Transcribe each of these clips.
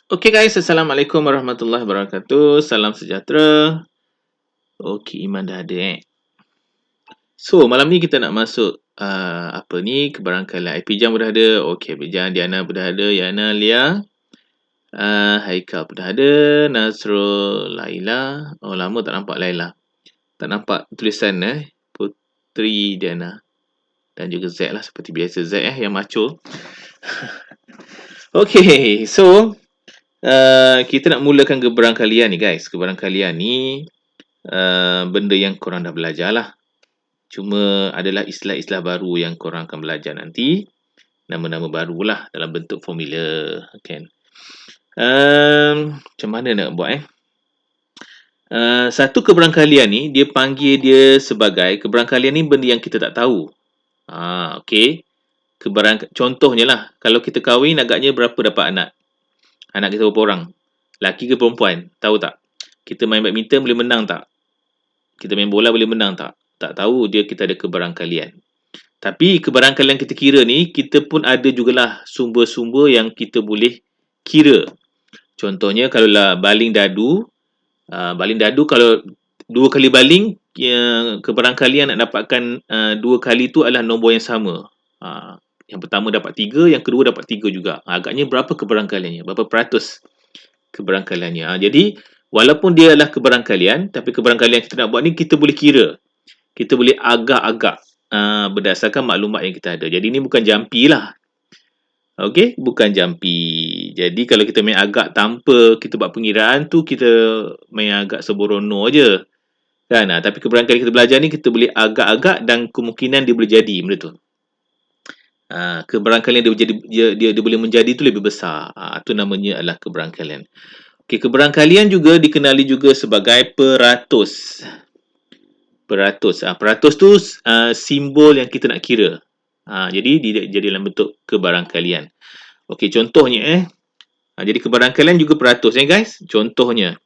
Okay guys, Assalamualaikum warahmatullahi wabarakatuh. Salam sejahtera. Okay, iman dah ada So, malam ni kita nak masuk kebarangkalian. IP Jam dah ada. Okay, IP Jam, Diana pun dah ada. Yana, Lia. Haikal pun dah ada. Nazrul, Laila. Oh, lama tak nampak Laila. Tak nampak tulisan Putri Diana. Dan juga Z lah, seperti biasa. Z yang macho. Okay, so kita nak mulakan kebarangkalian ni guys. Kebarangkalian ni benda yang korang dah belajar lah. Cuma adalah istilah-istilah baru yang korang akan belajar nanti. Nama-nama barulah dalam bentuk formula. Kan? Macam mana nak buat satu kebarangkalian ni, dia panggil dia sebagai, kebarangkalian ni benda yang kita tak tahu. Okay. Contohnya lah, kalau kita kahwin agaknya berapa dapat anak? Anak kita berapa orang? Laki ke perempuan? Tahu tak? Kita main badminton boleh menang tak? Kita main bola boleh menang tak? Tak tahu, kita ada kebarangkalian. Tapi kebarangkalian kita kira ni, kita pun ada jugalah sumber-sumber yang kita boleh kira. Contohnya kalau lah baling dadu kalau 2 kali baling, kebarangkalian nak dapatkan 2 kali tu adalah nombor yang sama. Yang pertama dapat 3, yang kedua dapat 3 juga. Agaknya berapa kebarangkaliannya? Berapa peratus kebarangkaliannya? Jadi walaupun dia adalah kebarangkalian, tapi kebarangkalian kita nak buat ni kita boleh kira. Kita boleh agak-agak berdasarkan maklumat yang kita ada. Jadi ni bukan jampi lah. Okey, bukan jampi. Jadi kalau kita main agak tanpa kita buat pengiraan tu, kita main agak sembrono je. Kan? Tapi kebarangkalian kita belajar ni, kita boleh agak-agak dan kemungkinan dia boleh jadi benda tu. Kebarangkalian dia boleh menjadi tu lebih besar. Tu namanya adalah kebarangkalian. Okey, kebarangkalian juga dikenali juga sebagai peratus. Peratus tu simbol yang kita nak kira. Jadi dia jadi dalam bentuk kebarangkalian. Okey, contohnya jadi kebarangkalian juga peratus guys. Contohnya.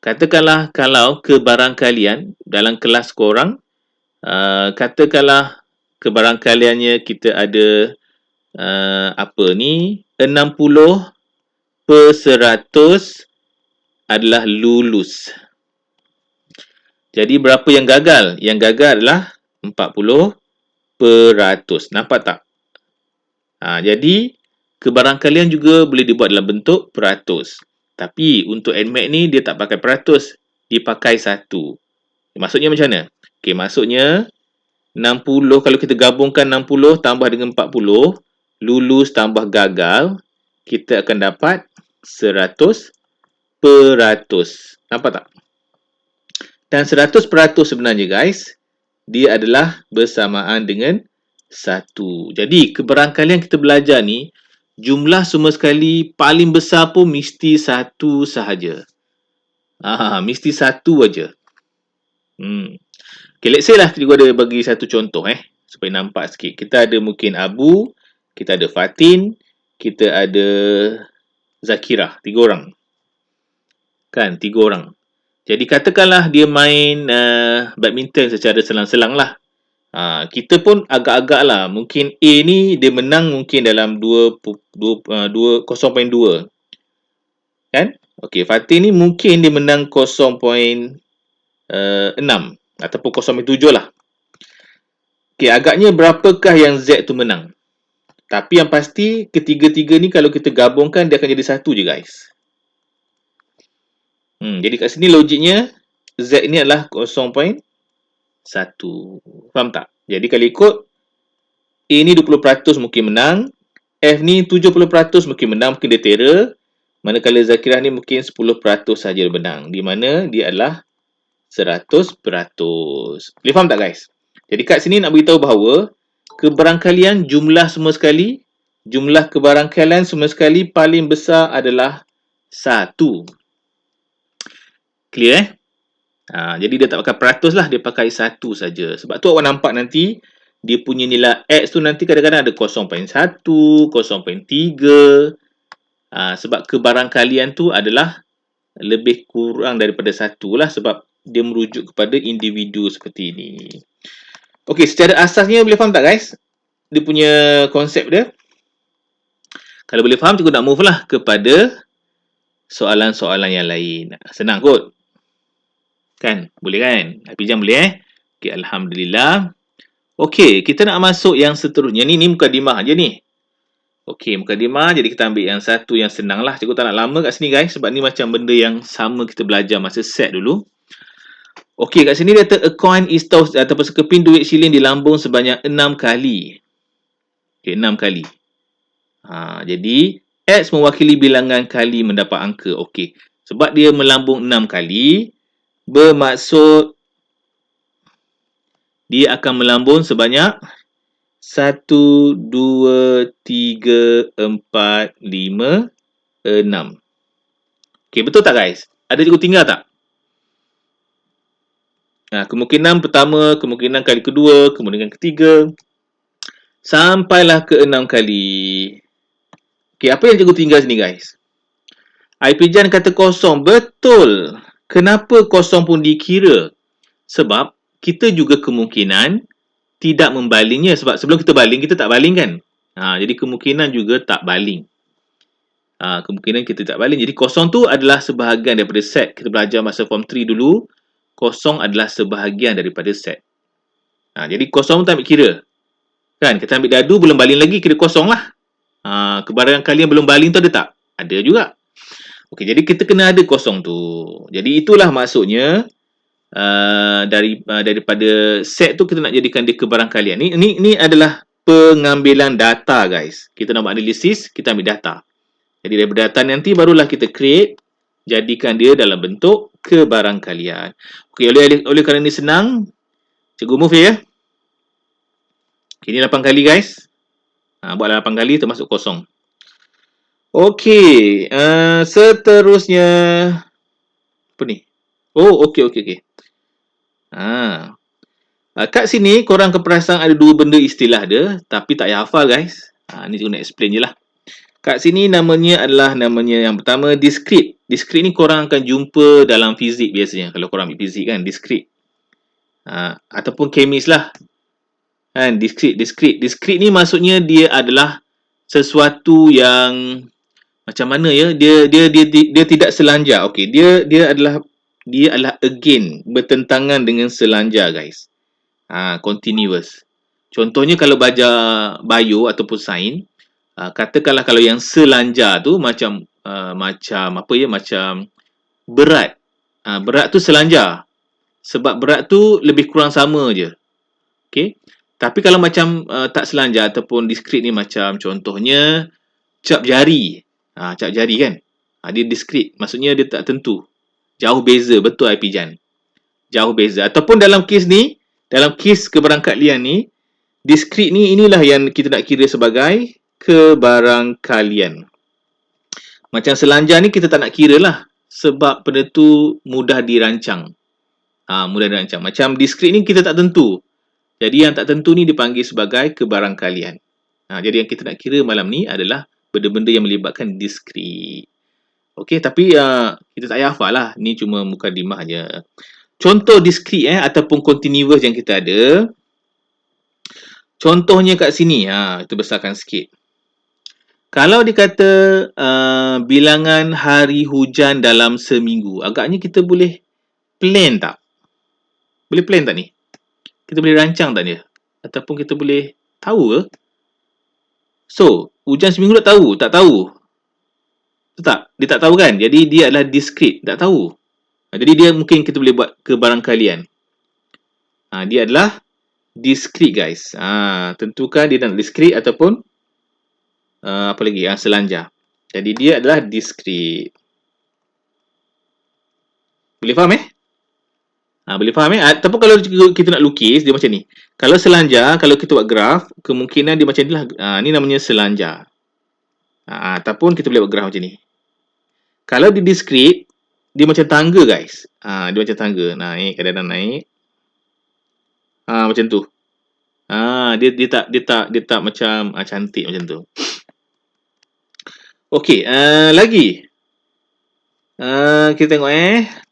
Katakanlah kalau kebarangkalian dalam kelas korang, katakanlah kebarangkaliannya kita ada 60% adalah lulus. Jadi berapa yang gagal? Yang gagal adalah 40%. Nampak tak? Jadi kebarangkalian juga boleh dibuat dalam bentuk peratus. Tapi untuk NMAX ni dia tak pakai peratus, dia pakai 1. Maksudnya macam mana? Okey, maksudnya 60, kalau kita gabungkan 60 tambah dengan 40, lulus tambah gagal, kita akan dapat 100%. Nampak tak? Dan 100% sebenarnya guys, dia adalah bersamaan dengan 1. Jadi kebarangkalian kita belajar ni, jumlah semua sekali paling besar pun mesti 1 sahaja. Mesti 1 aja. Okay, let's say lah kita ada bagi satu contoh supaya nampak sikit. Kita ada mungkin Abu, kita ada Fatin, kita ada Zakirah, 3 orang. Kan, 3 orang. Jadi katakanlah dia main badminton secara selang-selang lah. Kita pun agak-agak lah. Mungkin A ni dia menang mungkin dalam 0.2. Kan? Okey, Fatin ni mungkin dia menang 0.6 ataupun 0.7 lah. Okey, agaknya berapakah yang Z tu menang? Tapi yang pasti ketiga-tiga ni kalau kita gabungkan dia akan jadi 1 je guys. Jadi kat sini logiknya Z ni adalah 0.1. Faham tak? Jadi kalau ikut A ni 20% mungkin menang, F ni 70% mungkin menang, mungkin dia terror. Manakala Zakirah ni mungkin 10% saja menang. Di mana dia adalah 100%. Boleh faham tak guys? Jadi kat sini nak beritahu bahawa kebarangkalian jumlah semua sekali, jumlah kebarangkalian semua sekali paling besar adalah 1. Clear jadi dia tak pakai peratus lah, dia pakai 1 saja. Sebab tu awak nampak nanti dia punya nilai X tu nanti kadang-kadang ada 0.1, 0.3. Sebab kebarangkalian tu adalah lebih kurang daripada 1 lah, sebab dia merujuk kepada individu seperti ini. Okey, secara asasnya boleh faham tak guys? Dia punya konsep dia. Kalau boleh faham, cikgu nak move lah kepada soalan-soalan yang lain. Senang kot. Kan? Boleh kan? Hafiz boleh Okey, Alhamdulillah. Okey, kita nak masuk yang seterusnya. Ni mukadimah je ni. Okey, mukadimah. Jadi kita ambil yang satu yang senang lah. Cikgu tak nak lama kat sini guys. Sebab ni macam benda yang sama kita belajar masa set dulu. Okey, kat sini dia kata a coin is tossed ataupun sekeping duit shilling dilambung sebanyak 6 kali. Okey, 6 kali. Jadi X mewakili bilangan kali mendapat angka. Okey. Sebab dia melambung 6 kali, bermaksud dia akan melambung sebanyak 1, 2, 3, 4, 5, 6. Okey, betul tak guys? Ada cikgu tinggal tak? Kemungkinan pertama, kemungkinan kali kedua, kemungkinan ketiga, sampailah ke 6 kali. Okey, apa yang cikgu tinggal sini guys? Aipijan kata kosong. Betul. Kenapa kosong pun dikira? Sebab kita juga kemungkinan tidak membalingnya. Sebab sebelum kita baling, kita tak baling kan? Jadi kemungkinan juga tak baling. Kemungkinan kita tak baling. Jadi kosong tu adalah sebahagian daripada set. Kita belajar masa form 3 dulu. Kosong adalah sebahagian daripada set. Jadi kosong tu ambil kira. Kan? Kita ambil dadu, belum baling lagi, kira kosong lah. Kebarangan kalian belum baling tu ada tak? Ada juga. Okey, jadi kita kena ada kosong tu. Jadi itulah maksudnya daripada set tu kita nak jadikan dia kebarangkalian. Ni adalah pengambilan data guys. Kita nak buat analisis, kita ambil data. Jadi daripada data nanti barulah kita create, jadikan dia dalam bentuk kebarangkalian. Okey, oleh kerana ni senang, cikgu move ya. Okey, ni 8 kali guys. Buatlah 8 kali termasuk kosong. Okey, seterusnya apa ni? Oh, okey. Kat sini korang keperasan ada dua benda istilah dia, tapi tak payah hafal guys. Ni cikgu nak explain je lah. Kat sini namanya yang pertama discrete. Discrete ni korang akan jumpa dalam fizik biasanya. Kalau korang ambil fizik kan, discrete. Ataupun kemis lah. Kan, discrete. Discrete ni maksudnya dia adalah sesuatu yang macam mana ya? Dia tidak selanjar. Okey, dia adalah again bertentangan dengan selanjar guys. Continuous. Contohnya kalau belajar bio ataupun sains, katakanlah kalau yang selanjar tu macam apa ya, macam berat. Berat tu selanjar. Sebab berat tu lebih kurang sama je. Okey. Tapi kalau macam tak selanjar ataupun discrete ni macam contohnya cap jari. Cap jari kan. Dia discrete. Maksudnya dia tak tentu. Jauh beza. Betul IP Jan. Jauh beza. Ataupun dalam kes ni, dalam kes kebarangkalian ni, discrete ni inilah yang kita nak kira sebagai kebarangkalian. Macam selanjar ni kita tak nak kira lah. Sebab benda tu mudah dirancang. Mudah dirancang. Macam discrete ni kita tak tentu. Jadi yang tak tentu ni dipanggil sebagai kebarangkalian. Jadi yang kita nak kira malam ni adalah benda-benda yang melibatkan discrete. Okey, tapi kita tak payah hafal lah. Ni cuma mukadimah je. Contoh discrete ataupun continuous yang kita ada. Contohnya kat sini. Kita besarkan sikit. Kalau dikata bilangan hari hujan dalam seminggu, agaknya kita boleh plan tak? Boleh plan tak ni? Kita boleh rancang tak dia? Ataupun kita boleh tahu ke? So, hujan seminggu tak tahu? Tak tahu. Betul tak? Dia tak tahu kan? Jadi dia adalah discrete. Tak tahu. Jadi dia mungkin kita boleh buat kebarangkalian. Dia adalah discrete guys. Tentukan dia nak discrete ataupun apa lagi? Selanjar. Jadi dia adalah discrete. Boleh faham boleh faham Ataupun kalau kita nak lukis, dia macam ni. Kalau selanjar, kalau kita buat graf, kemungkinan dia macam ni lah. Ni namanya selanjar. Ataupun kita boleh buat graf macam ni. Kalau dia discrete, dia macam tangga guys. Dia macam tangga. Naik, kadang-kadang naik. Macam tu. Dia tak macam cantik macam tu. Okey, lagi. Kita tengok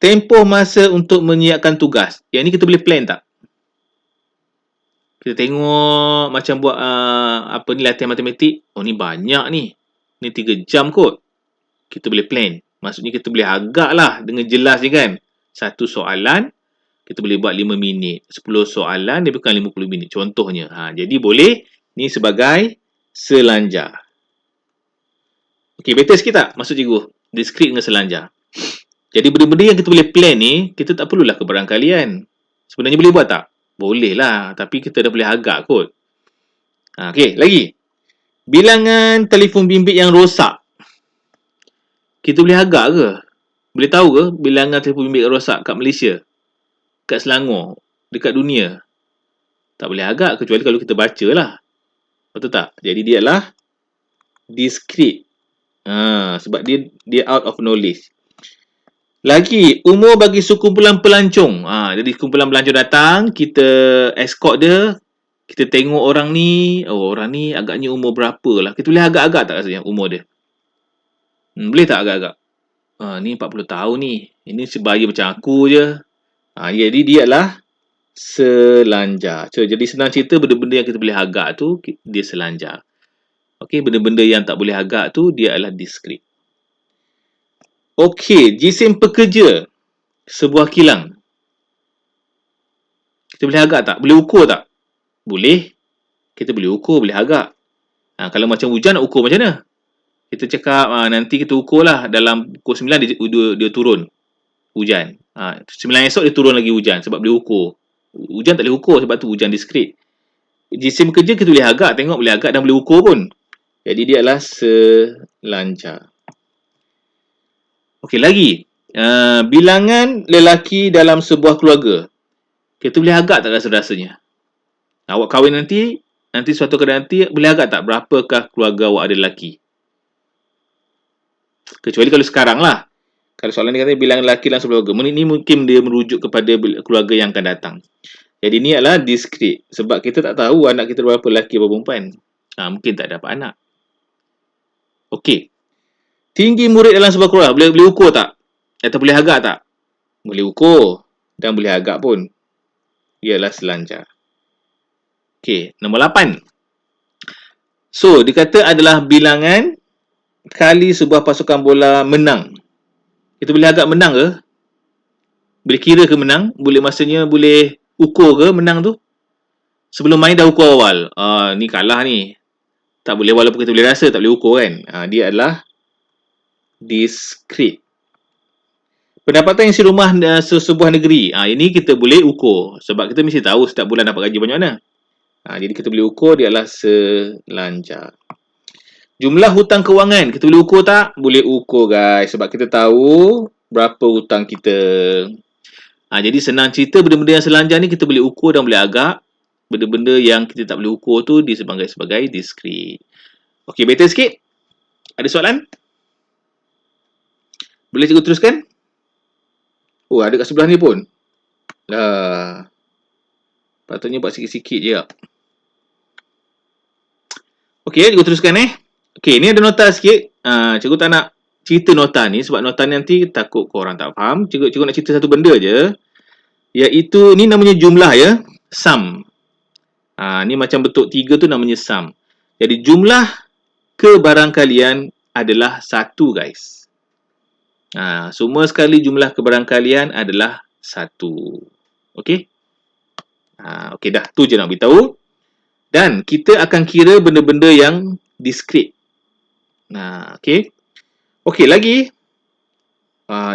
tempoh masa untuk menyiapkan tugas. Yang ni kita boleh plan tak? Kita tengok macam buat apa ni latihan matematik. Oh ni banyak ni. Ni 3 jam kot. Kita boleh plan. Maksudnya kita boleh agak lah dengan jelas ni kan. Satu soalan, kita boleh buat 5 minit. 10 soalan, dia bukan 50 minit. Contohnya. Jadi boleh, ni sebagai selanjar. Okey, better sikit tak? Maksud cikgu. Discrete dengan selanjar. Jadi benda-benda yang kita boleh plan ni, kita tak perlulah kebarangkalian. Sebenarnya boleh buat tak? Boleh lah. Tapi kita dah boleh agak kot. Okey, lagi. Bilangan telefon bimbit yang rosak. Kita boleh agak ke? Boleh tahu ke bilangan telefon bimbit yang rosak kat Malaysia? Kat Selangor? Dekat dunia? Tak boleh agak kecuali kalau kita baca lah. Betul tak? Jadi dia adalah discrete. Sebab dia out of knowledge. Lagi, umur bagi sekumpulan pelancong. Jadi kumpulan pelancong datang, kita escort dia, kita tengok orang ni, orang ni agaknya umur berapa lah. Kita boleh agak-agak tak rasanya umur dia? Boleh tak agak-agak? Ni 40 tahun ni. Ini sebaya macam aku je. Jadi dia adalah selanjar. Jadi senang cerita, benda-benda yang kita boleh agak tu, dia selanjar. Okey, benda-benda yang tak boleh agak tu, dia adalah discrete. Okey, jisim pekerja sebuah kilang. Kita boleh agak tak? Boleh ukur tak? Boleh. Kita boleh ukur, boleh agak. Kalau macam hujan, nak ukur macam mana? Kita cakap, nanti kita ukur lah. Dalam pukul 9, dia turun hujan. 9 esok, dia turun lagi hujan. Sebab boleh ukur. Hujan tak boleh ukur, sebab tu hujan discrete. Jisim pekerja, kita boleh agak. Tengok boleh agak dan boleh ukur pun. Jadi dia adalah selanjar. Okey, lagi. Bilangan lelaki dalam sebuah keluarga. Kita boleh agak tak rasa-rasanya? Awak kahwin nanti suatu keadaan nanti, boleh agak tak berapakah keluarga awak ada lelaki? Kecuali kalau sekarang lah. Kalau soalan ni kata bilangan lelaki dalam sebuah keluarga. Ini mungkin dia merujuk kepada keluarga yang akan datang. Jadi ni adalah discrete. Sebab kita tak tahu anak kita berapa lelaki atau perempuan. Mungkin tak dapat anak. Okey. Tinggi murid dalam sebuah keluarga. Boleh ukur tak? Atau boleh agak tak? Boleh ukur. Dan boleh agak pun. Ialah selanjar. Okey. Nombor 8. So, dikata adalah bilangan kali sebuah pasukan bola menang. Kita boleh agak menang ke? Boleh kira ke menang? Maksudnya boleh ukur ke menang tu? Sebelum main dah ukur awal. Ni kalah ni. Tak boleh, walaupun kita boleh rasa, tak boleh ukur kan. Dia adalah discrete. Pendapatan isi rumah sebuah negeri. Ini kita boleh ukur. Sebab kita mesti tahu setiap bulan dapat gaji banyak mana. Jadi kita boleh ukur, dia adalah selanjar. Jumlah hutang kewangan. Kita boleh ukur tak? Boleh ukur guys. Sebab kita tahu berapa hutang kita. Jadi senang cerita, benda-benda yang selanjar ni kita boleh ukur dan boleh agak. Benda-benda yang kita tak boleh ukur tu disebut sebagai discrete. Okey, better sikit? Ada soalan? Boleh cikgu teruskan? Ada kat sebelah ni pun. Patutnya buat sikit-sikit je. Okey, cikgu teruskan Okey, ni ada nota sikit. Cikgu tak nak cerita nota ni sebab nota ni nanti takut korang tak faham. Cikgu nak cerita satu benda je. Iaitu, ni namanya jumlah ya. Sum. Ni macam bentuk 3 tu namanya sum. Jadi jumlah kebarangkalian adalah 1 guys. Semua sekali jumlah kebarangkalian adalah 1. Okey? Okey dah. Tu je nak beritahu. Dan kita akan kira benda-benda yang discrete. Okey. Okey, lagi.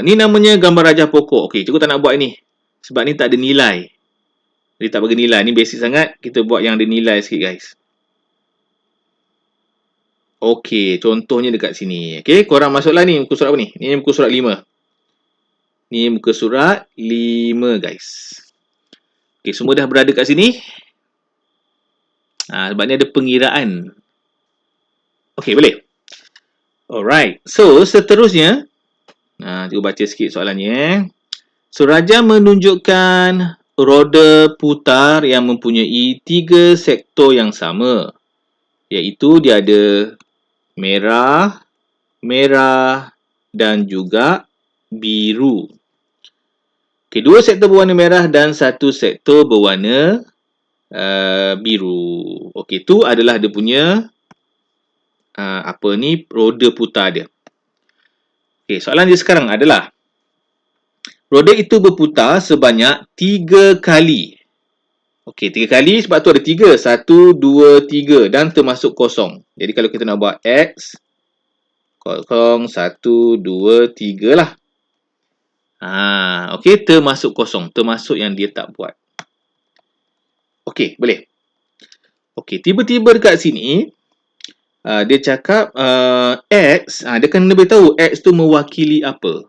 Ni namanya gambar rajah pokok. Okey, cikgu tak nak buat ni. Sebab ni tak ada nilai. Dia tak bagi nilai. Ni basic sangat. Kita buat yang ada nilai sikit guys. Okey, contohnya dekat sini. Okey, korang masuklah ni muka surat apa ni? Ni muka surat 5. Ni muka surat 5 guys. Okey, semua dah berada kat sini. Sebab ni ada pengiraan. Okey, boleh? Alright. So, seterusnya. Cikgu baca sikit soalannya. So, Raja menunjukkan roda putar yang mempunyai 3 sektor yang sama. Iaitu dia ada merah, merah dan juga biru. Okey, 2 sektor berwarna merah dan 1 sektor berwarna biru. Okey, tu adalah dia punya roda putar dia. Okey, soalan dia sekarang adalah roda itu berputar sebanyak 3 kali. Okey, 3 kali sebab tu ada 3. 1, 2, 3 dan termasuk kosong. Jadi kalau kita nak buat X, kosong, 1, 2, 3 lah. Okey, termasuk kosong. Termasuk yang dia tak buat. Okey, boleh. Okey, tiba-tiba dekat sini, dia cakap X, dia kena beritahu X tu mewakili apa.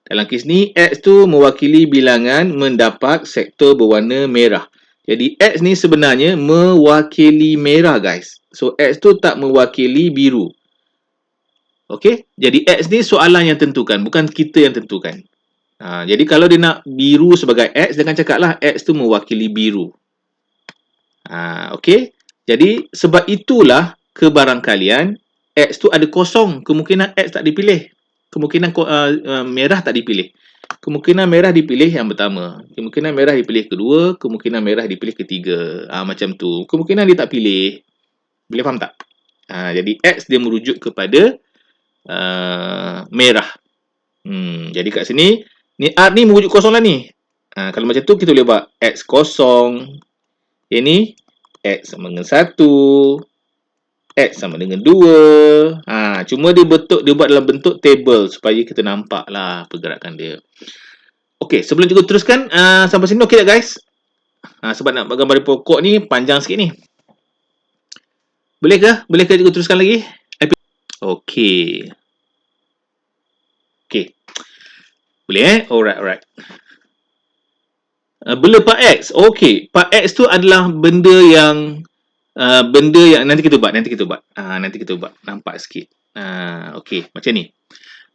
Dalam kes ni, X tu mewakili bilangan mendapat sektor berwarna merah. Jadi, X ni sebenarnya mewakili merah, guys. So, X tu tak mewakili biru. Okey? Jadi, X ni soalan yang tentukan, bukan kita yang tentukan. Jadi, kalau dia nak biru sebagai X, dia akan cakap lah X tu mewakili biru. Okey? Jadi, sebab itulah kebarangkalian X tu ada kosong. Kemungkinan X tak dipilih. Kemungkinan merah tak dipilih. Kemungkinan merah dipilih yang pertama. Kemungkinan merah dipilih kedua. Kemungkinan merah dipilih ketiga. Macam tu. Kemungkinan dia tak pilih. Boleh faham tak? Jadi X dia merujuk kepada merah. Jadi kat sini, ni R ni merujuk kosong lah ni. Kalau macam tu, kita boleh buat X kosong. Ini X sama dengan 1. X sama dengan 2. Cuma dia buat dalam bentuk table supaya kita nampak lah pergerakan dia. Okey, sebelum cikgu teruskan, sampai sini okey tak guys? Sebab nak gambar pokok ni panjang sikit ni. Boleh ke cikgu teruskan lagi? Okey. Boleh Alright. Bela part X. Okey, part X tu adalah benda yang nanti kita buat. Nanti kita buat. Nampak sikit. Okey, macam ni.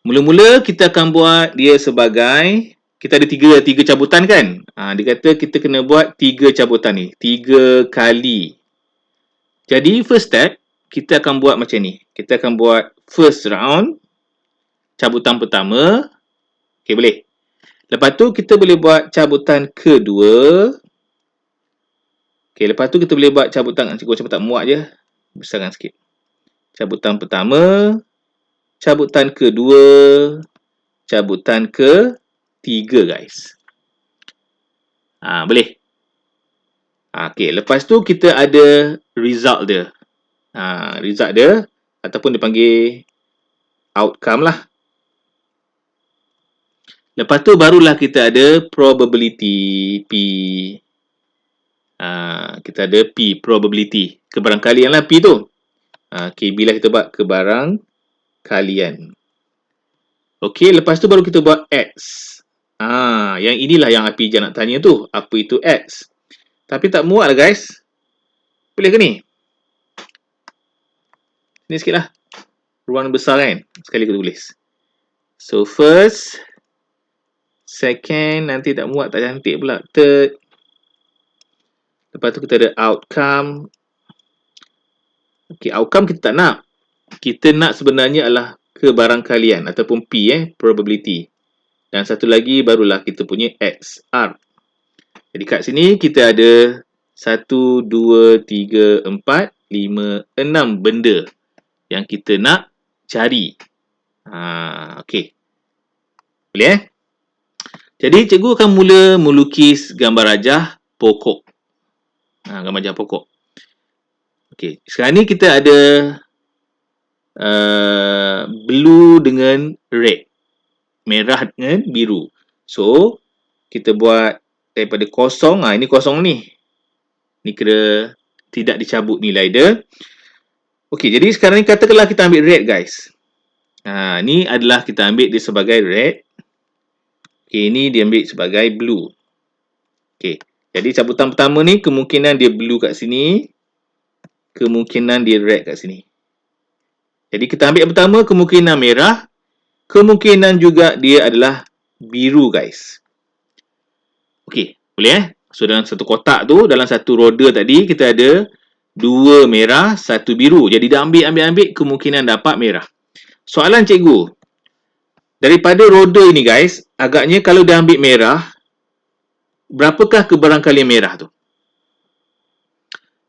Mula-mula kita akan buat dia sebagai, kita ada tiga cabutan kan? Dia kata kita kena buat 3 cabutan ni. 3 kali. Jadi first step, kita akan buat macam ni. Kita akan buat first round. Cabutan pertama. Okey, boleh. Lepas tu kita boleh buat cabutan kedua. Okey, lepas tu kita boleh buat cabutan, cikgu macam tak muat je. Besarkan sikit. Cabutan pertama. Cabutan kedua. Cabutan ketiga, guys. Boleh. Okey, lepas tu kita ada result dia. Result dia ataupun dipanggil outcome lah. Lepas tu barulah kita ada probability P. Kita ada P, probability. Kebarangkalian lah P tu. KB lah kita buat kebarangkalian. Okey, lepas tu baru kita buat X. Yang inilah yang Apija nak tanya tu. Apa itu X? Tapi tak muat lah guys. Boleh ke ni? Ni sikit lah. Ruang besar kan? Sekali kita tulis. So first. Second. Nanti tak muat, tak cantik pula. Third. Lepas tu kita ada outcome. Okey, outcome kita tak nak. Kita nak sebenarnya adalah kebarangkalian ataupun P, probability. Dan satu lagi barulah kita punya X, R. Jadi kat sini kita ada 1, 2, 3, 4, 5, 6 benda yang kita nak cari. Okey. Boleh Jadi cikgu akan mula melukis gambar rajah pokok. Gambar rajah pokok. Okey, sekarang ni kita ada blue dengan red. Merah dengan biru. So, kita buat daripada kosong. Ini kosong ni. Ni kira tidak dicabut nilai dia. Okey, jadi sekarang ni katakanlah kita ambil red guys. Ni adalah kita ambil dia sebagai red. Okey, ni dia ambil sebagai blue. Okey, jadi cabutan pertama ni kemungkinan dia blue kat sini. Kemungkinan dia red kat sini. Jadi kita ambil yang pertama kemungkinan merah. Kemungkinan juga dia adalah biru guys. Okey, boleh So dalam satu kotak tu, dalam satu roda tadi kita ada 2 merah, 1 biru. Jadi dah ambil kemungkinan dapat merah. Soalan cikgu. Daripada roda ini guys, agaknya kalau dah ambil merah, berapakah kebarangkalian merah tu?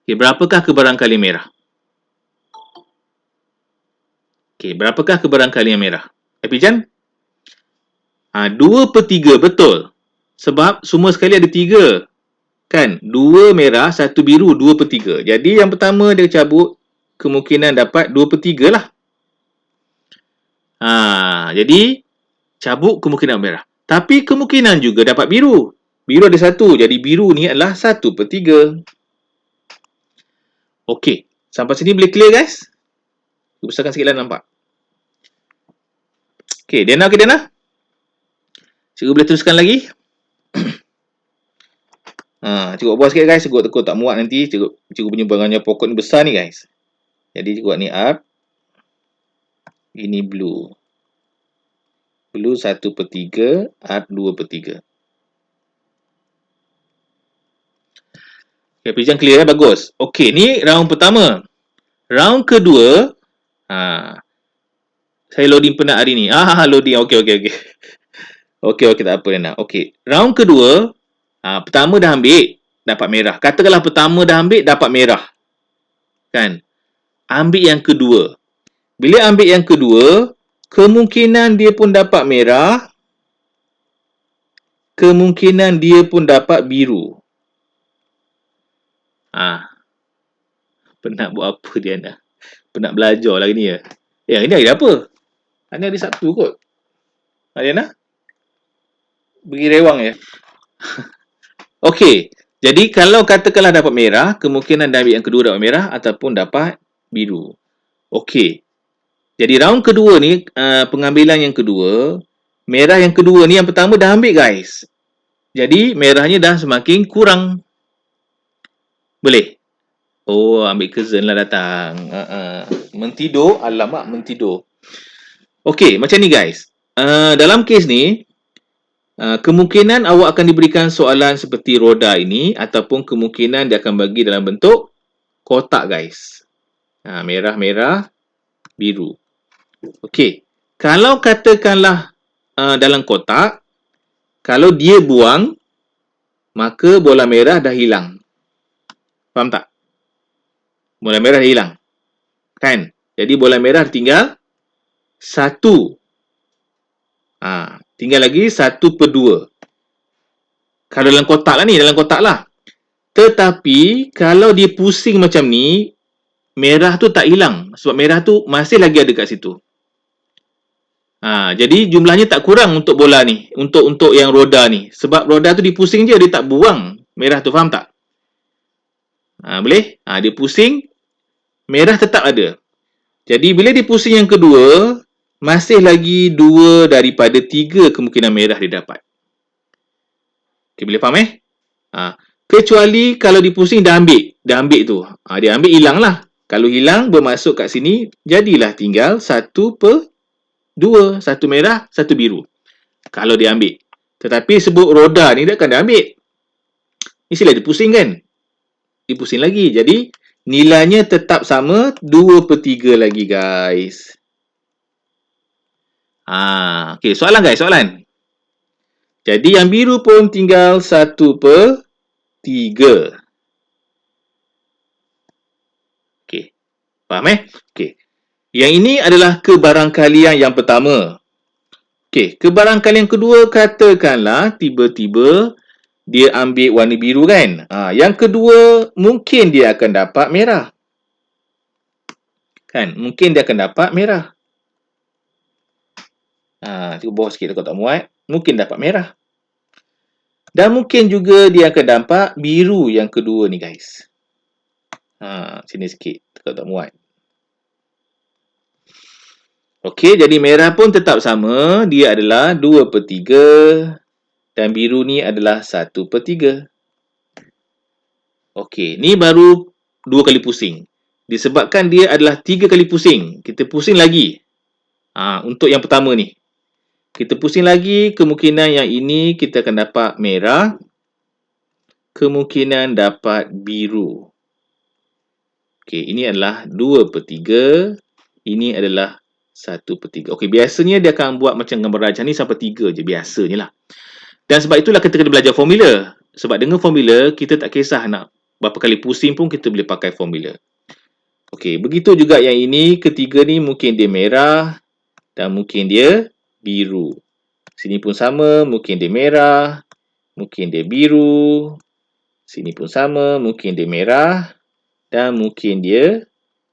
Okay, berapakah kebarangkalian merah? Okey, berapakah kebarangkalian merah? Epijan? 2/3, betul. Sebab semua sekali ada 3. Kan? 2 merah, 1 biru, 2/3. Jadi yang pertama dia cabut, kemungkinan dapat 2/3 lah. Jadi cabut kemungkinan merah. Tapi kemungkinan juga dapat biru. Biru ada 1, jadi biru ni adalah 1/3. Okey, sampai sini boleh clear guys? Besarkan sikitlah nampak. Okey, Diana, Diana? Cikgu boleh teruskan lagi? Cikgu buat sikit guys, cikgu takut tak muat nanti. Cikgu punya barangannya pokok ni besar ni guys. Jadi cikgu buat ni up. Ini blue. Blue 1/3, up 2/3. Okay, Pijan clear bagus. Okey, ni round pertama. Round kedua, saya loading penat hari ni. Loading. Okey. Okey, tak apa Diana. Okey, round kedua, pertama dah ambil, dapat merah. Katakanlah pertama dah ambil, dapat merah. Kan? Ambil yang kedua. Bila ambil yang kedua, kemungkinan dia pun dapat merah, kemungkinan dia pun dapat biru. Penat buat apa Diana? Penat belajar lagi ni ya. Ini hari apa? Ini hari Sabtu kot. Diana? Bagi rewang ya. Okey. Jadi kalau katakanlah dapat merah, kemungkinan dah ambil yang kedua dapat merah ataupun dapat biru. Okey. Jadi round kedua ni, pengambilan yang kedua, merah yang kedua ni yang pertama dah ambil guys. Jadi merahnya dah semakin kurang. Boleh? Ambil cousin lah datang. Mentidur, alamak mentidur. Okey, macam ni guys. Dalam kes ni, kemungkinan awak akan diberikan soalan seperti roda ini ataupun kemungkinan dia akan bagi dalam bentuk kotak guys. Merah, biru. Okey. Kalau katakanlah dalam kotak, kalau dia buang, maka bola merah dah hilang. Faham tak? Bola merah dah hilang. Kan? Jadi bola merah tinggal 1. Tinggal lagi 1/2. Kalau dalam kotak lah ni, dalam kotak lah. Tetapi, kalau dia pusing macam ni, merah tu tak hilang. Sebab merah tu masih lagi ada kat situ. Jadi, jumlahnya tak kurang untuk bola ni. Untuk yang roda ni. Sebab roda tu dipusing je, dia tak buang merah tu. Faham tak? Boleh? Dia pusing, merah tetap ada. Jadi, bila dia pusing yang kedua, masih lagi 2 daripada 3 kemungkinan merah dia dapat. Okay, boleh faham kecuali kalau dipusing dah ambil tu. Dia ambil hilang lah. Kalau hilang bermasuk kat sini, jadilah tinggal 1/2. 1 merah, 1 biru. Kalau dia ambil. Tetapi sebut roda ni dia akan dah ambil. Ni sila dipusing kan? Dipusing lagi. Jadi nilainya tetap sama 2/3 lagi guys. Okay, soalan guys, soalan. Jadi yang biru pun tinggal 1/3. Okey. Faham Okey. Yang ini adalah kebarangkalian yang pertama. Okey, kebarangkalian kedua, katakanlah tiba-tiba dia ambil warna biru kan? Yang kedua mungkin dia akan dapat merah. Kan? Mungkin dia akan dapat merah. Cuba bawah sikit kalau tak muat. Mungkin dapat merah. Dan mungkin juga dia akan dapat biru yang kedua ni guys. Sini sikit kalau tak muat. Okey, jadi merah pun tetap sama. Dia adalah 2/3 dan biru ni adalah 1/3. Okey, ni baru 2 kali pusing. Disebabkan dia adalah 3 kali pusing. Kita pusing lagi. Untuk yang pertama ni. Kita pusing lagi, kemungkinan yang ini kita akan dapat merah. Kemungkinan dapat biru. Okey, ini adalah 2/3. Ini adalah 1/3. Okey, biasanya dia akan buat macam gambar rajah ni sampai 3 je. Biasanya lah. Dan sebab itulah kita kena belajar formula. Sebab dengan formula, kita tak kisah nak berapa kali pusing pun kita boleh pakai formula. Okey, begitu juga yang ini, ketiga ni mungkin dia merah dan mungkin dia biru. Sini pun sama, mungkin dia merah, mungkin dia biru. Sini pun sama, mungkin dia merah dan mungkin dia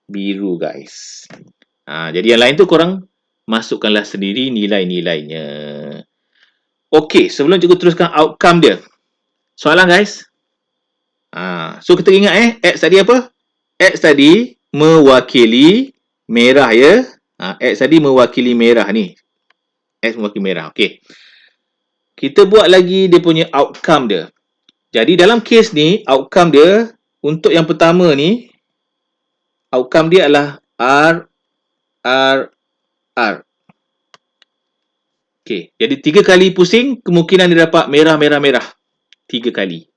biru, guys. Jadi yang lain tu korang masukkanlah sendiri nilai-nilainya. Okey, sebelum cikgu teruskan outcome dia. Soalan, guys. So kita ingat X tadi apa? X tadi mewakili merah ya. X tadi mewakili merah ni. X mewakili merah. Okey. Kita buat lagi dia punya outcome dia. Jadi dalam kes ni, outcome dia untuk yang pertama ni, outcome dia adalah R, R, R. Okey. Jadi 3 kali pusing, kemungkinan dia dapat merah, merah, merah. 3 kali.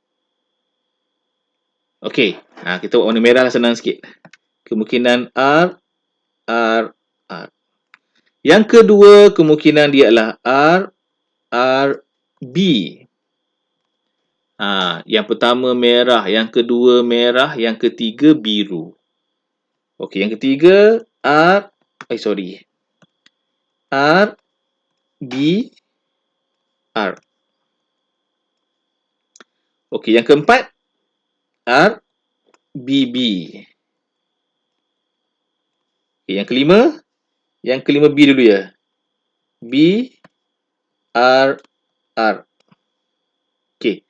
Okey. Kita buat warna merah lah, senang sikit. Kemungkinan R, R, R. Yang kedua, kemungkinan dia adalah R, R, B. Yang pertama merah, yang kedua merah, yang ketiga biru. Okey, yang ketiga R, R, B, R. Okey, yang keempat R, B, B. Okay, yang kelima B dulu ya. B, R, R. Okey.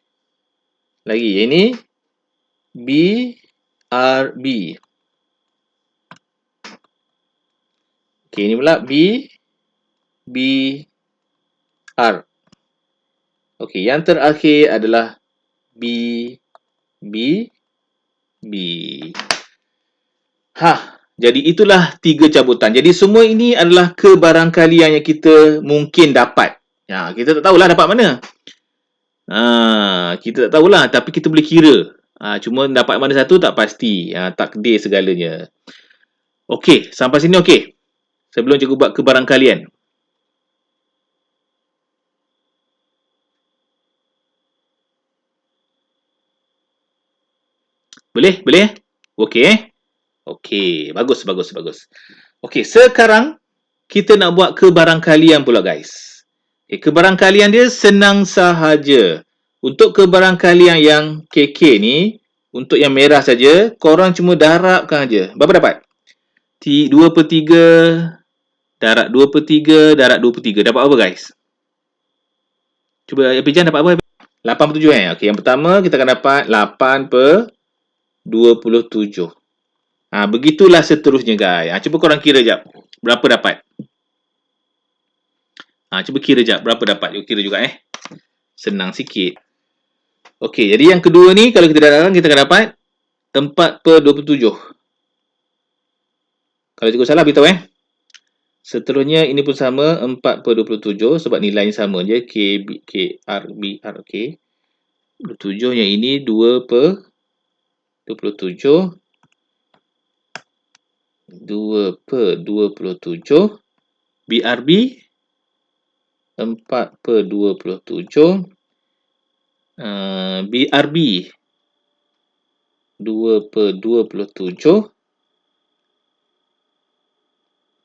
Lagi, yang ini B, R, B. Okey, ini pula B, B, R. Okey, yang terakhir adalah B, B, B. Jadi itulah 3 cabutan. Jadi semua ini adalah kebarangkalian yang kita mungkin dapat. Kita tak tahulah dapat mana. Kita tak tahulah, tapi kita boleh kira. Cuma dapat mana satu tak pasti. Takdir segalanya. Okey, sampai sini okey. Sebelum cikgu buat kebarangkalian. Boleh? Boleh? Okey. Okey, bagus. Okey, sekarang kita nak buat kebarangkalian pula, guys. Kebarangkalian dia senang sahaja. Untuk kebarangkalian yang KK ni, untuk yang merah saja, korang cuma darabkan aja. Berapa dapat? 2/3 darab 2/3 darab 2/3. Dapat apa, guys? Cuba Epijan dapat apa? 8/7 Okey, yang pertama kita akan dapat 8/27. Begitulah seterusnya, guys. Cuba korang kira jap. Berapa dapat? Cuba kira jap. Berapa dapat? Cuba kira juga Senang sikit. Okey, jadi yang kedua ni kalau kita darabkan kita akan dapat 4/27. Kalau cikgu salah beritahu Seterusnya ini pun sama 4/27 sebab nilainya sama je K, B, K, R, B, R. Okey. 27 yang ini 2/27. 2/27 BRB 4/27 BRB 2/27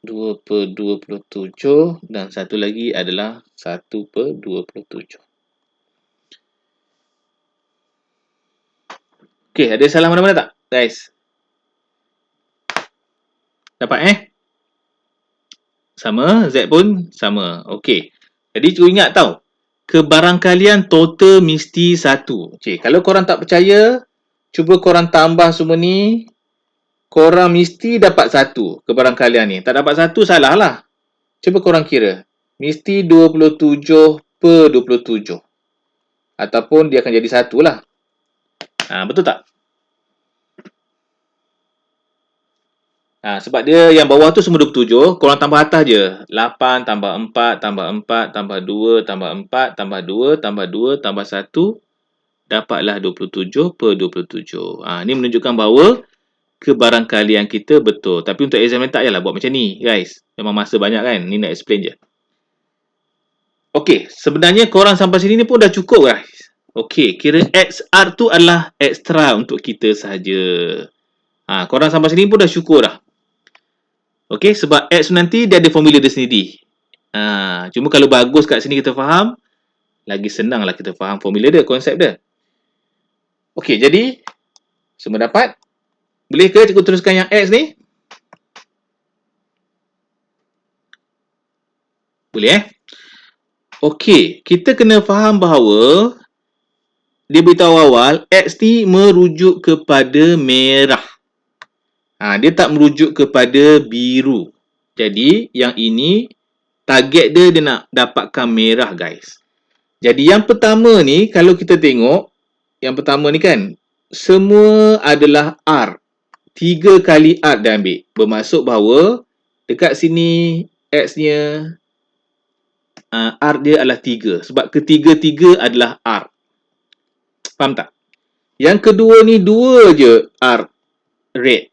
2/27 dan satu lagi adalah 1/27. Okey, ada salah mana-mana tak, guys? Dapat Sama, Z pun sama. Okey. Jadi cikgu ingat tau, kebarangkalian total mesti 1. Okey, kalau korang tak percaya, cuba korang tambah semua ni, korang mesti dapat 1 kebarangkalian ni. Tak dapat 1, salah lah. Cuba korang kira. Mesti 27/27. Ataupun dia akan jadi 1 lah. Betul tak? Sebab dia yang bawah tu semua 27, korang tambah atas je. 8 tambah 4 tambah 4 tambah 2 tambah 4 tambah 2 tambah 2 tambah 1, dapatlah 27/27. Ni menunjukkan bahawa kebarangkalian kita betul. Tapi untuk exam ni tak payahlah buat macam ni, guys. Memang masa banyak kan. Ni nak explain je. Okey, sebenarnya korang sampai sini ni pun dah cukup, guys. Okey, kira XR tu adalah extra untuk kita sahaja. Korang sampai sini pun dah syukur dah. Okey, sebab X nanti dia ada formula dia sendiri. Cuma kalau bagus kat sini kita faham, lagi senang lah kita faham formula dia, konsep dia. Okey, jadi semua dapat? Boleh ke cikgu teruskan yang X ni? Boleh Okey, kita kena faham bahawa dia beritahu awal X ni merujuk kepada merah. Dia tak merujuk kepada biru. Jadi, yang ini target dia nak dapatkan merah, guys. Jadi, yang pertama ni, kalau kita tengok, yang pertama ni kan, semua adalah R. 3 kali R dah ambil. Bermaksud bahawa, dekat sini, X-nya, R dia adalah 3. Sebab ketiga-tiga adalah R. Faham tak? Yang kedua ni, 2 je R. Red.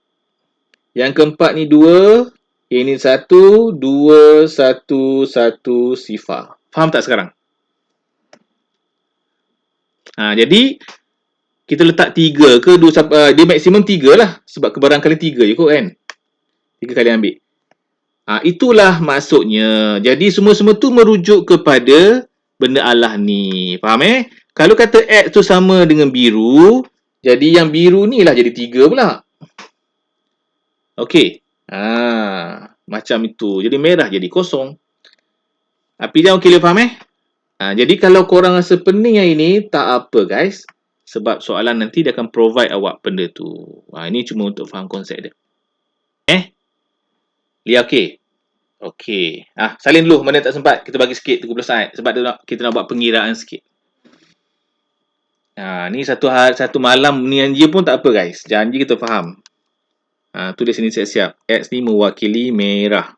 Yang keempat ni 2. Ini 1, 2, 1, 1 sifar. Faham tak sekarang? Jadi, kita letak 3 ke 2, dia maksimum 3 lah. Sebab kebarangkalian 3 je kot kan. 3 kali ambil. Itulah maksudnya. Jadi, semua-semua tu merujuk kepada benda Allah ni. Faham Kalau kata X tu sama dengan biru, jadi yang biru ni lah jadi 3 pula. Okey. Macam itu. Jadi merah jadi kosong. Api jangan okey, faham jadi kalau korang rasa pening yang ini, tak apa guys. Sebab soalan nanti dia akan provide awak benda tu. Ini cuma untuk faham konsep dia. Lia okey? Okey. Salin dulu. Mana tak sempat, kita bagi sikit 30 saat. Sebab kita nak buat pengiraan sikit. Ni satu malam ni je pun tak apa guys. Janji kita faham. Tulis sini siap-siap. X ni mewakili merah.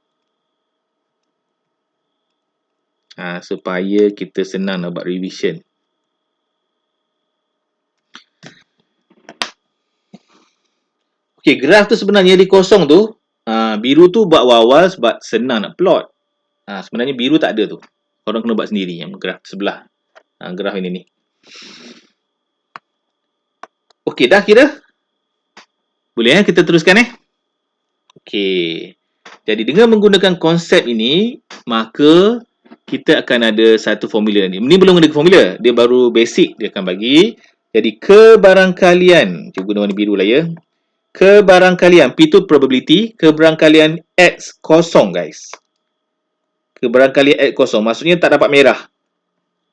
Supaya kita senang nak buat revision. Okey, graf tu sebenarnya di kosong tu, biru tu buat awal sebab senang nak plot. Sebenarnya biru tak ada tu. Korang kena buat sendiri yang graf sebelah. Graf ini ni. Okey, dah kira? Boleh kita teruskan Okey. Jadi dengan menggunakan konsep ini, maka kita akan ada satu formula ni. Ini belum ada formula. Dia baru basic dia akan bagi. Jadi kebarangkalian, cuba guna warna biru lah ya. Kebarangkalian, P itu probability, kebarangkalian X kosong guys. Kebarangkalian X kosong, maksudnya tak dapat merah.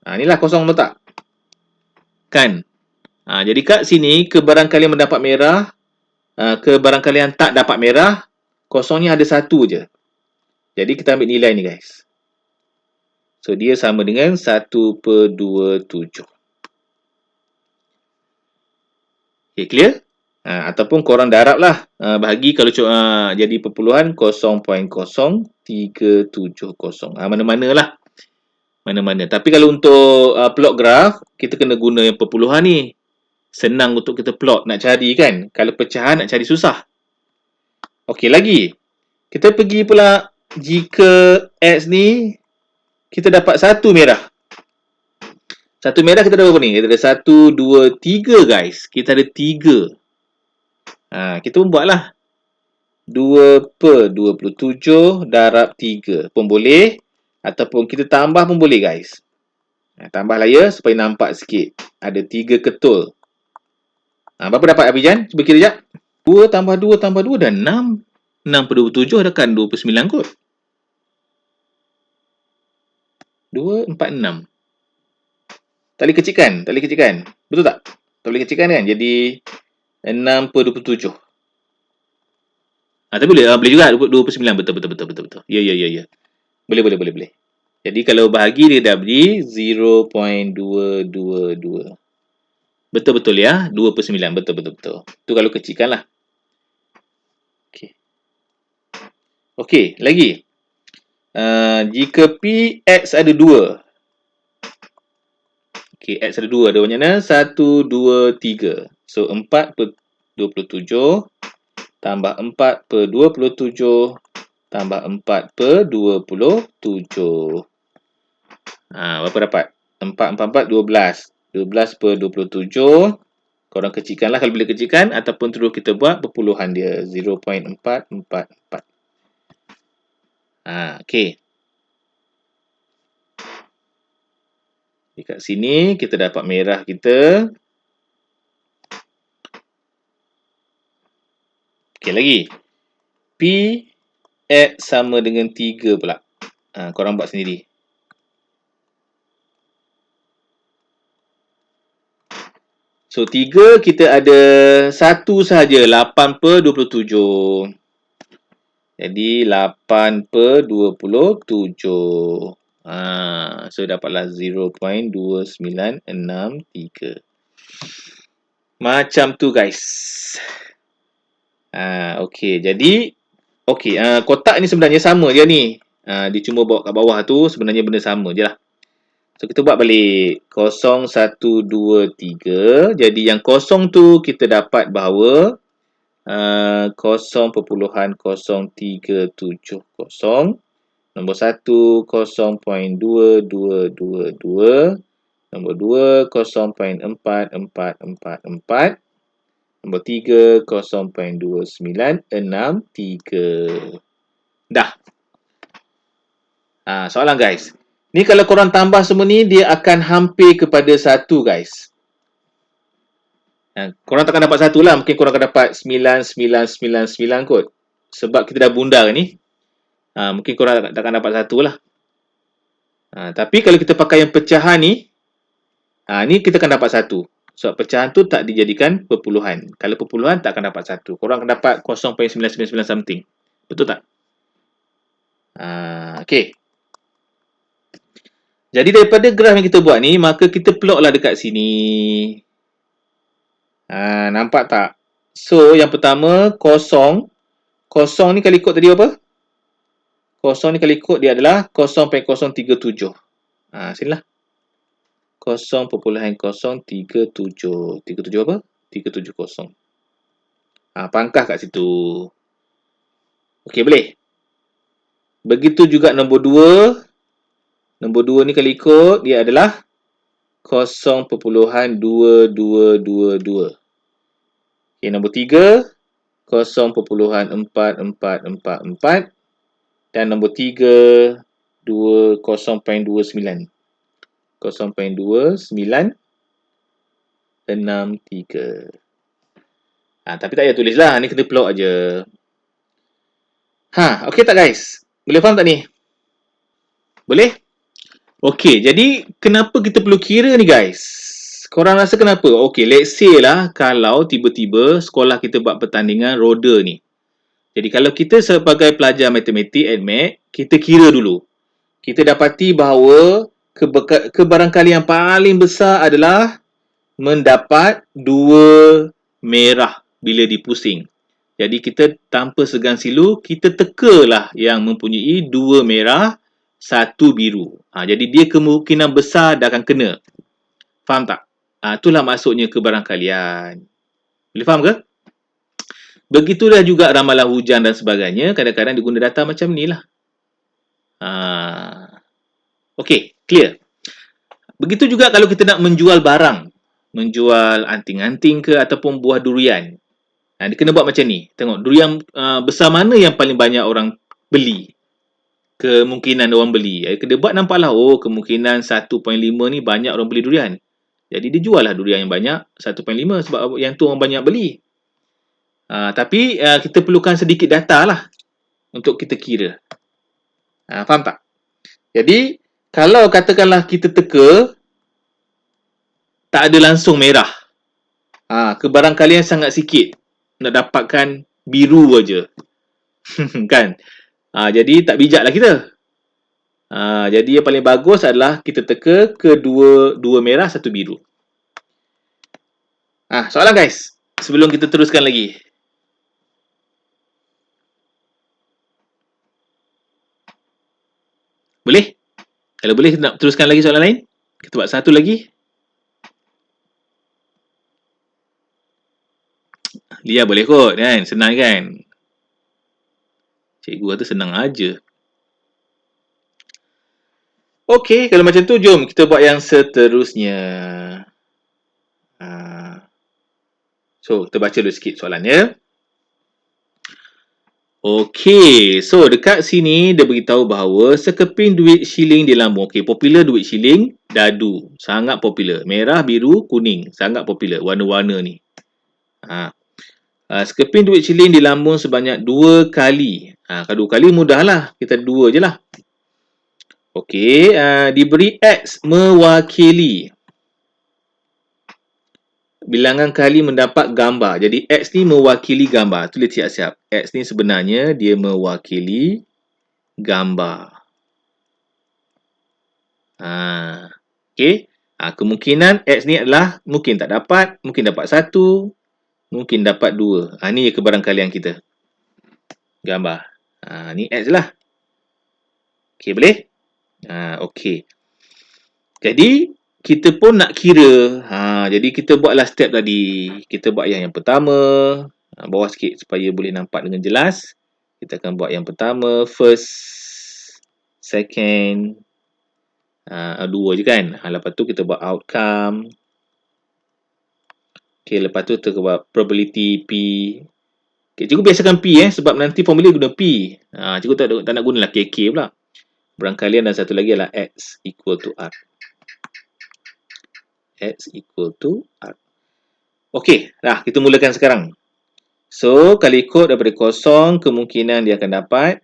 Inilah kosong betul tak? Kan? Jadi kat sini, kebarangkalian mendapat merah, kebarangkalian tak dapat merah, kosongnya ada satu je. Jadi kita ambil nilai ni guys. So dia sama dengan 1/27. Okay, clear? Ataupun korang darab lah. Bahagi kalau jadi perpuluhan 0.0370. Mana-mana lah. Mana-mana. Tapi kalau untuk plot graf, kita kena guna yang perpuluhan ni. Senang untuk kita plot, nak cari kan. Kalau pecahan nak cari susah. Okey, lagi. Kita pergi pula, jika X ni, kita dapat satu merah. Satu merah kita ada berapa ni? Kita ada 1, 2, 3 guys. Kita ada 3. Kita pun buatlah. 2/27 darab 3 pun boleh. Ataupun kita tambah pun boleh guys. Tambahlah ya, supaya nampak sikit. Ada 3 ketul. Berapa dapat Abijan? Cuba kira sekejap. 2 tambah 2 tambah 2 dah 6. 6/27 ada kan 29 kot. 2, 4, 6. Tali kecilkan. Betul tak? Tali kecilkan kan? Jadi 6/27. Tapi boleh juga 29. Betul. Ya. Boleh. Jadi kalau bahagi dia dah beri 0.222. Betul ya. 2/9. Betul. Tu kalau kecilkan lah. Okey, lagi. Jika P X ada 2. Okey, X ada 2. Ada banyak mana? 1, 2, 3. So 4/27 tambah 4/27 tambah 4/27. Berapa dapat? 4, 4, 4, 12. 12/27 Korang kecilkanlah kalau boleh kecilkan, ataupun terus kita buat perpuluhan dia 0.444. Okey. Dekat sini kita dapat merah kita. Okey lagi. P X sama dengan 3 pula. Korang buat sendiri. So, 3 kita ada 1 sahaja. 8/27. Jadi, 8/27. So, dapatlah 0.2963. Macam tu, guys. Okey. Jadi, kotak ni sebenarnya sama je ni. Dia cuma bawa kat bawah tu sebenarnya benda sama je lah. So, kita buat balik. 0, 1, 2, 3. Jadi, yang kosong tu kita dapat bahawa 0.0370. Nombor 1, 0.2222. Nombor 2, 0.4444. Nombor 3, 0.2963. Dah. Soalan, guys. Ni kalau korang tambah semua ni, dia akan hampir kepada 1, guys. Korang takkan dapat 1 lah. Mungkin korang akan dapat 9999 kot. Sebab kita dah bundar ni. Mungkin korang takkan dapat 1 lah. Tapi kalau kita pakai yang pecahan ni, ni kita akan dapat 1. Sebab pecahan tu tak dijadikan perpuluhan. Kalau perpuluhan, tak akan dapat 1. Korang akan dapat 0.999 something. Betul tak? Okey. Jadi daripada graf yang kita buat ni, maka kita plotlah dekat sini. Nampak tak? So, yang pertama, kosong. Kosong ni kali kod tadi apa? Kosong ni kali kod dia adalah 0.037. Sinilah. 0.037. 37 apa? 370. Pangkah kat situ. Okey, boleh? Begitu juga nombor 2. Nombor 2 ni kali kod dia adalah 0.2222. Okey, nombor 3 0.4444. Dan nombor 3 0.29. 0.2963. Tapi tak payah tulis lah. Ni kena plot aja. Okey tak, guys? Boleh faham tak ni? Boleh? Okey, jadi kenapa kita perlu kira ni, guys? Korang rasa kenapa? Okey, let's say lah kalau tiba-tiba sekolah kita buat pertandingan roda ni. Jadi kalau kita sebagai pelajar matematik and math, kita kira dulu. Kita dapati bahawa kebarangkalian yang paling besar adalah mendapat 2 merah bila dipusing. Jadi kita tanpa segan silu, kita tekalah yang mempunyai 2 merah, 1 biru. Jadi dia kemungkinan besar dah akan kena. Faham tak? Itulah maksudnya kebarangkalian. Boleh faham ke? Begitulah juga ramalan hujan dan sebagainya. Kadang-kadang diguna data macam ni lah. Okey, clear. Begitu juga kalau kita nak menjual barang. Menjual anting-anting ke ataupun buah durian. Dia kena buat macam ni. Tengok, durian besar mana yang paling banyak orang beli. Kemungkinan orang beli. Dia buat nampaklah, kemungkinan 1.5 ni banyak orang beli durian. Jadi dia jual lah durian yang banyak 1.5 sebab yang tu orang banyak beli. Tapi kita perlukan sedikit data lah untuk kita kira. Faham tak? Jadi kalau katakanlah kita teka tak ada langsung merah. Kebarangkalian sangat sikit nak dapatkan biru aja. Kan? Jadi tak bijaklah kita. Jadi yang paling bagus adalah kita teka dua merah, 1 biru. Soalan, guys. Sebelum kita teruskan lagi. Boleh? Kalau boleh, kita nak teruskan lagi soalan lain? Kita buat satu lagi. Lia boleh kot, kan? Senang kan? Cikgu kata senang aja. Okey, kalau macam tu, jom kita buat yang seterusnya. So, kita baca dulu sikit soalannya. Okey, so dekat sini dia beritahu bahawa sekeping duit shilling di lambung. Okey, popular duit shilling, dadu. Sangat popular. Merah, biru, kuning. Sangat popular warna-warna ni. Sekeping duit shilling di lambung sebanyak 2 kali. Kalau 2 kali mudahlah. Kita 2 je lah. Okey, diberi X mewakili bilangan kali mendapat gambar. Jadi X ni mewakili gambar. Tulis siap-siap. X ni sebenarnya dia mewakili gambar. Okey. Kemungkinan X ni adalah mungkin tak dapat, mungkin dapat 1, mungkin dapat 2. Ni kebarangkalian kita. Gambar. Ni X lah. Okey, boleh? Okey. Jadi kita pun nak kira. Jadi kita buatlah step tadi. Kita buat yang pertama. Bawah sikit supaya boleh nampak dengan jelas. Kita akan buat yang pertama. First. Second. 2 je kan. Lepas tu kita buat outcome. Okay, lepas tu kita buat probability P. Okay, cikgu biasakan P sebab nanti formula guna P. Cikgu tak nak gunalah KK pula. Berangkalian dan satu lagi adalah X equal to R. X equal to R. Okey, dah kita mulakan sekarang. So, kalau ikut daripada kosong, kemungkinan dia akan dapat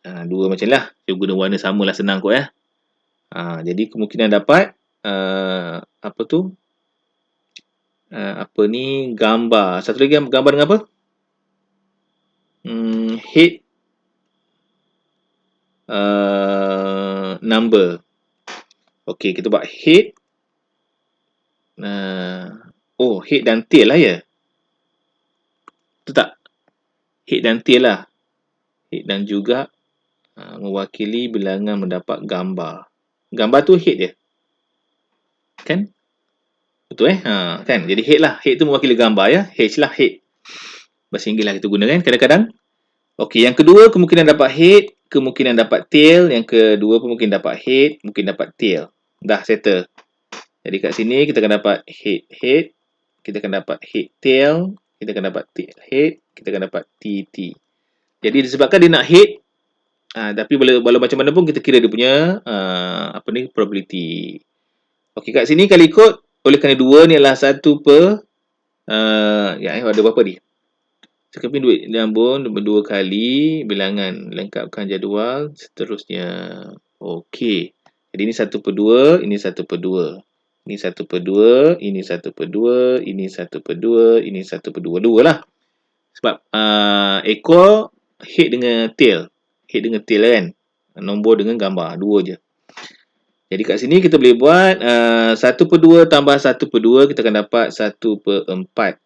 2 macam ni lah. Dia guna warna sama lah, senang kot ya. Jadi kemungkinan dapat apa tu? Apa ni? Gambar. Satu lagi gambar dengan apa? Head number. Okey, kita buat head. Head dan tail lah ya. Betul tak? Head dan tail lah. Head dan juga mewakili bilangan mendapat gambar. Gambar tu head dia. Kan? Betul kan? Jadi head lah. Head tu mewakili gambar ya. H lah head. Bahasa Inggeris lah kita guna kan kadang-kadang. Okey, yang kedua kemungkinan dapat head, kemungkinan dapat tail. Yang kedua pun mungkin dapat head, mungkin dapat tail. Dah settle. Jadi kat sini kita akan dapat head. Kita akan dapat head tail. Kita akan dapat tail head. Kita akan dapat TT. Jadi disebabkan dia nak head, tapi walau macam mana pun kita kira dia punya probability. Okey, kat sini kalau ikut oleh kerana 2 ni adalah 1 per ada berapa ni? Sekeping duit lambung 2 kali bilangan lengkapkan jadual seterusnya. Okey. Jadi ini 1 per 2, ini 1 per 2. Ini 1 per 2, ini 1 per 2, ini 1 per 2, ini 1 per 2. 2 lah. Sebab ekor head dengan tail. Head dengan tail kan. Nombor dengan gambar. 2 je. Jadi kat sini kita boleh buat 1 per 2 tambah 1 per 2. Kita akan dapat 1 per 4.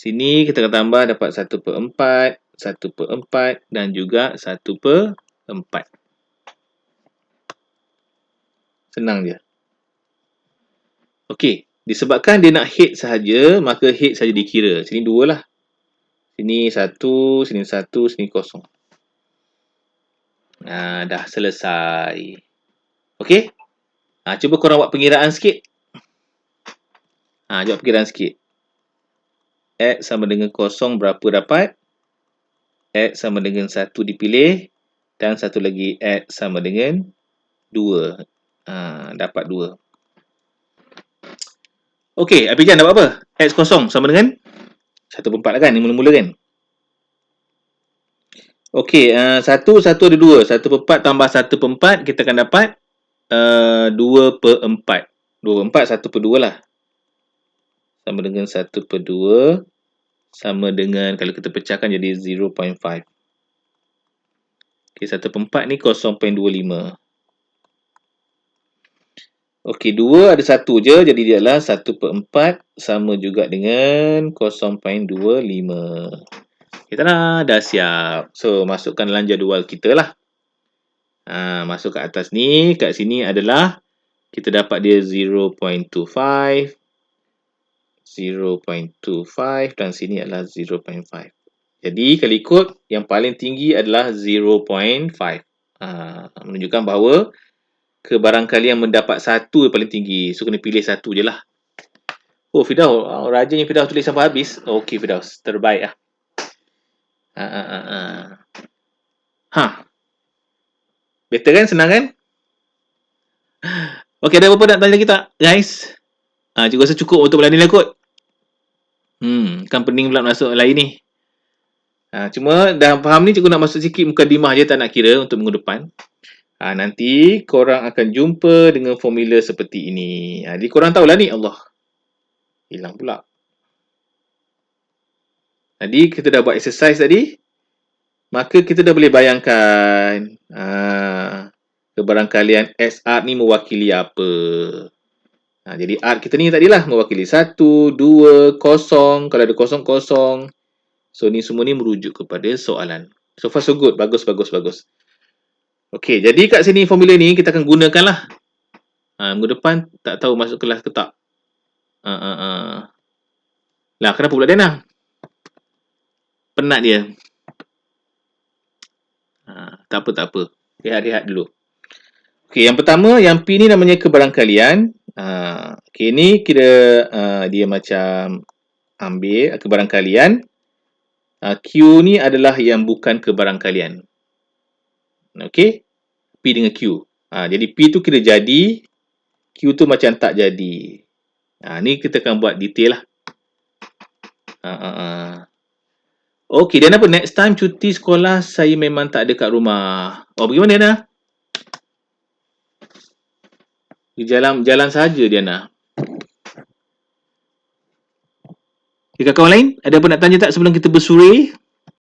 Sini kita akan tambah dapat 1 per 4. 1 per 4. Dan juga 1 per 4. Senang je. Okey. Disebabkan dia nak head sahaja, maka head saja dikira. Sini 2 lah. Sini 1, sini 1, sini kosong. Dah selesai. Okey? Cuba korang buat pengiraan sikit. Jawab pengiraan sikit. X sama dengan kosong berapa dapat? X sama dengan 1 dipilih. Dan satu lagi X sama dengan 2. Dapat 2. Okey, Apijan dapat apa? X kosong sama dengan 1 per 4 lah kan? Ini mula-mula kan? Okey, 1 ada 2. 1 per 4 tambah 1 per 4, kita akan dapat 2 per 4. 2 per 4, 1 per 2 lah. Sama dengan 1 per 2. Sama dengan, kalau kita pecahkan jadi 0.5. Okey, 1 per 4 ni 0.25. Okey, 2 ada 1 je. Jadi dia adalah 1 per 4 sama juga dengan 0.25. Kita dah siap. So, masukkan dalam jadual kita lah. Masuk ke atas ni. Kat sini adalah kita dapat dia 0.25. 0.25 dan sini adalah 0.5. Jadi kalau ikut yang paling tinggi adalah 0.5. Menunjukkan bahawa kebarangkalian mendapat 1 yang paling tinggi. So kena pilih 1 je lah. Oh, Firdaus. Rajanya Firdaus tulis sampai habis. Okey, Firdaus. Terbaik lah. Ha, ha, ha, ha. Ha. Better kan? Senang kan? Okey, ada apa-apa nak tanya lagi tak, guys? Cikgu rasa cukup untuk bulan ni lah kot. Kan pening pula masuk lain ni. Cuma dah faham ni, cikgu nak masuk sikit mukadimah je, tak nak kira untuk minggu depan. Nanti korang akan jumpa dengan formula seperti ini. Jadi korang tahulah ni. Allah. Hilang pula. Jadi kita dah buat exercise tadi. Maka kita dah boleh bayangkan kebarangkalian SR ni mewakili apa. Jadi art kita ni tadilah mewakili 1, 2, kosong. Kalau ada kosong, kosong. So ni semua ni merujuk kepada soalan. So far so good. Bagus, bagus, bagus. Okey, jadi kat sini formula ni kita akan gunakan lah. Minggu depan tak tahu masuk kelas ke tak. Lah, kenapa pula Dana? Penat dia. Tak apa, tak apa. Rehat-rehat dulu. Okey, yang pertama, yang P ni namanya kebarangkalian. Okey, ni kira dia macam ambil kebarangkalian. Q ni adalah yang bukan kebarangkalian. Okey? P dengan Q. Jadi P tu kira jadi, Q tu macam tak jadi. Ni kita akan buat detail lah. Okey, dan apa? Next time cuti sekolah saya memang tak ada kat rumah. Bagaimana Diana? Jalan saja Diana. Okay, kawan lain, ada apa nak tanya tak sebelum kita bersuri?